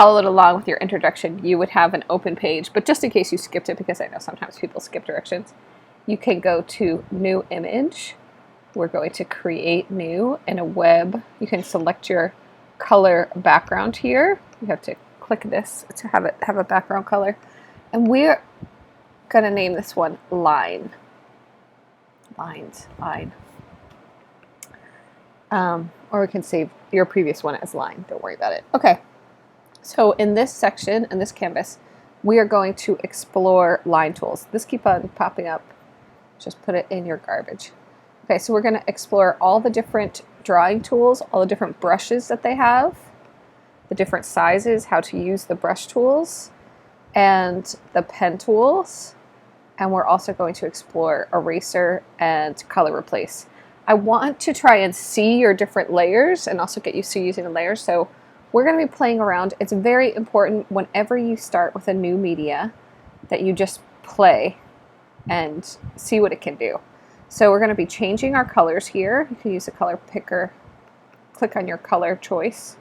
followed along with your introduction, you would have an open page, but just in case you skipped it, because I know sometimes people skip directions, you can go to New Image. We're going to create new in a web. You can select your color background here. You have to click this to have it have a background color. And we're going to name this one Line. Line. Or we can save your previous one as Line. Don't worry about it. Okay. So in this section, in this canvas, we are going to explore line tools. This keep on popping up. Just put it in your garbage. Okay, so we're going to explore all the different drawing tools, all the different brushes that they have, the different sizes, how to use the brush tools, and the pen tools. And we're also going to explore eraser and color replace. I want to try and see your different layers and also get used to using the layers. So we're going to be playing around. It's very important whenever you start with a new media that you just play and see what it can do. So we're going to be changing our colors here. You can use the color picker, click on your color choice,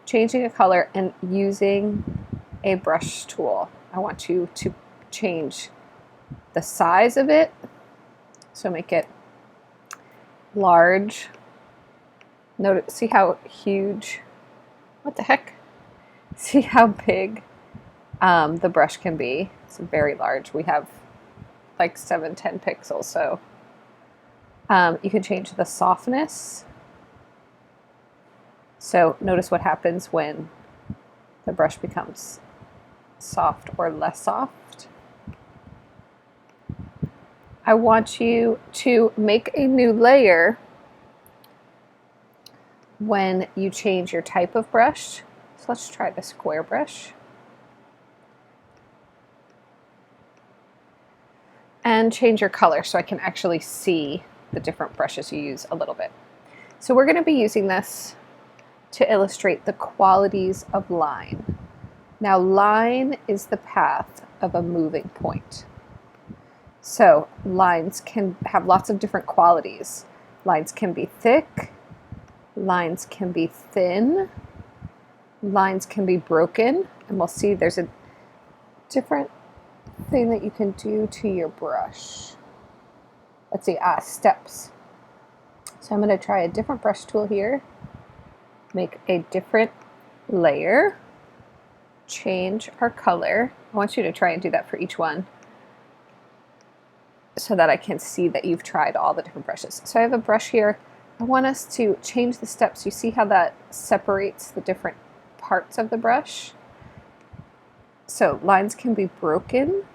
changing a color and using a brush tool. I want you to change the size of it. So make it large. Notice, see how huge, what the heck? See how big the brush can be. It's very large. We have like 7-10 pixels, so you can change the softness. So notice what happens when the brush becomes soft or less soft. I want you to make a new layer when you change your type of brush. So let's try the square brush. And change your color so I can actually see the different brushes you use a little bit. So we're going to be using this to illustrate the qualities of line. Now, line is the path of a moving point. So lines can have lots of different qualities. Lines can be thick, lines can be thin, lines can be broken, and we'll see there's a different thing that you can do to your brush. Let's see, steps. So I'm going to try a different brush tool here, make a different layer, change our color. I want you to try and do that for each one so that I can see that you've tried all the different brushes. So I have a brush here. I want us to change the steps. You see how that separates the different parts of the brush? So lines can be broken.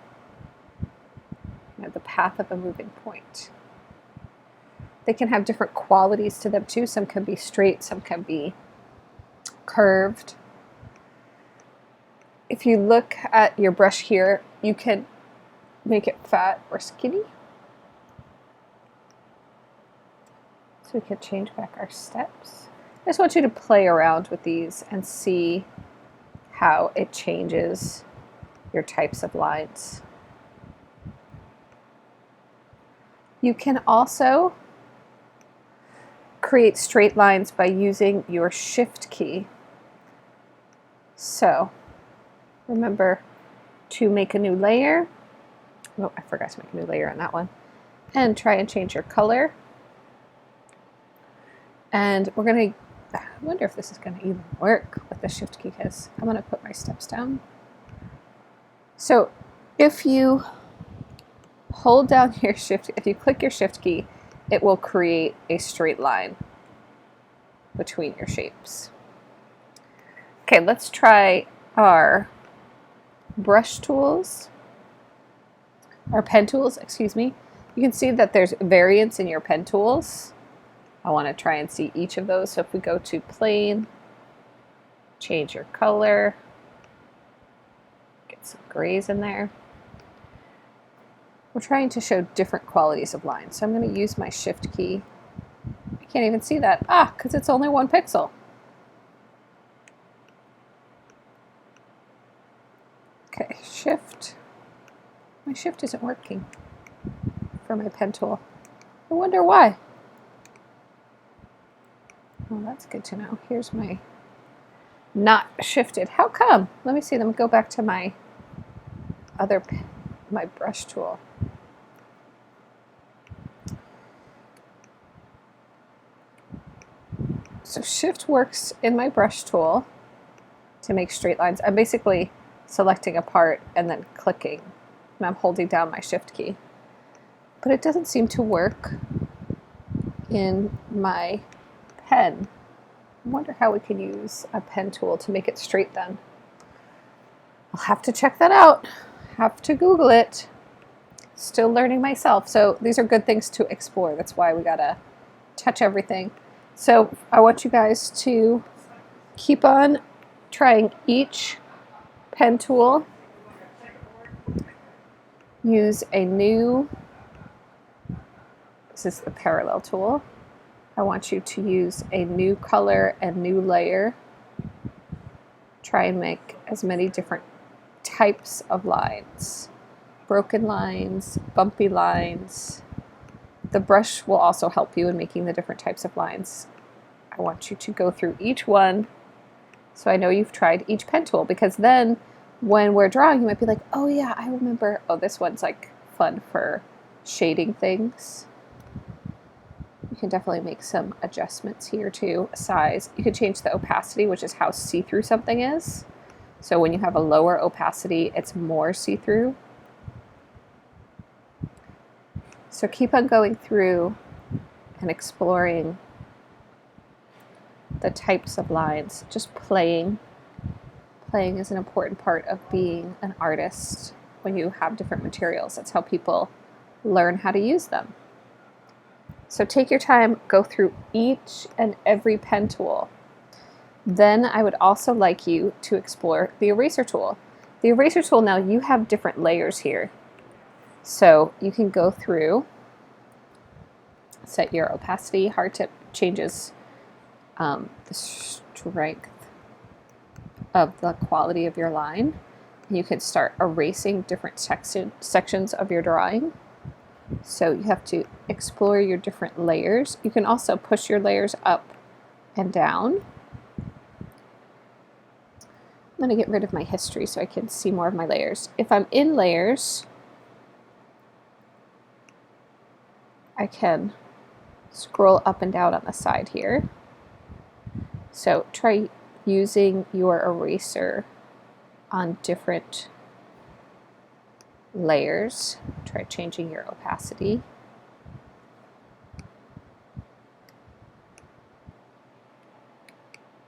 The path of a moving point. They can have different qualities to them too. Some can be straight, some can be curved. If you look at your brush here, you can make it fat or skinny. So we can change back our steps. I just want you to play around with these and see how it changes your types of lines. You can also create straight lines by using your Shift key. So remember to make a new layer. Oh, I forgot to make a new layer on that one. And try and change your color. And we're going to, I wonder if this is going to even work with the Shift key, because I'm going to put my steps down. So if you hold down your Shift, if you click your Shift key, it will create a straight line between your shapes. Okay, let's try our brush tools, our pen tools, excuse me. You can see that there's variants in your pen tools. I want to try and see each of those. So if we go to plain, change your color, get some grays in there. We're trying to show different qualities of lines. So I'm going to use my Shift key. I can't even see that. Because it's only 1 pixel. Okay, Shift. My Shift isn't working for my pen tool. I wonder why. Well, that's good to know. Here's my not shifted. How come? Let me see. Let me go back to my my brush tool. So shift works in my brush tool to make straight lines. I'm basically selecting a part and then clicking, and I'm holding down my shift key. But it doesn't seem to work in my pen. I wonder how we can use a pen tool to make it straight then. I'll have to check that out. Have to Google it. Still learning myself. So these are good things to explore. That's why we gotta touch everything. So I want you guys to keep on trying each pen tool. Use a new, this is the parallel tool. I want you to use a new color and new layer. Try and make as many different types of lines. Broken lines, bumpy lines. The brush will also help you in making the different types of lines. I want you to go through each one so I know you've tried each pen tool, because then when we're drawing you might be like, oh yeah, I remember, oh this one's like fun for shading things. You can definitely make some adjustments here too. Size, you can change the opacity, which is how see-through something is. So when you have a lower opacity, it's more see-through. So keep on going through and exploring the types of lines. Just playing. Playing is an important part of being an artist when you have different materials. That's how people learn how to use them. So take your time, go through each and every pen tool. Then I would also like you to explore the eraser tool. The eraser tool, now you have different layers here. So you can go through, set your opacity. Hardtip changes the strength of the quality of your line. You can start erasing different sections of your drawing. So you have to explore your different layers. You can also push your layers up and down. I'm going to get rid of my history so I can see more of my layers. If I'm in layers, I can scroll up and down on the side here. So try using your eraser on different layers. Try changing your opacity.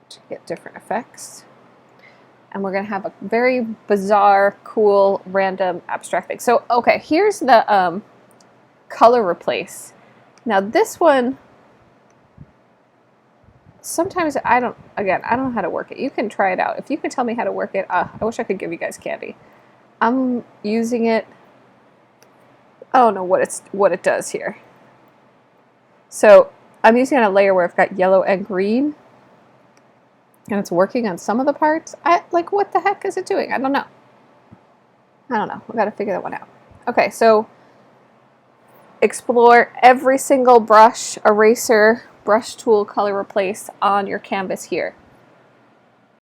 To get different effects. And we're going to have a very bizarre, cool, random, abstract thing. So, okay, here's the color replace. Now this one, sometimes I don't know how to work it. You can try it out. If you can tell me how to work it, I wish I could give you guys candy. I'm using it, I don't know what it does here. So I'm using it on a layer where I've got yellow and green, and it's working on some of the parts. Like, what the heck is it doing? I don't know. We got to figure that one out. Okay, so explore every single brush, eraser, brush tool, color replace on your canvas here.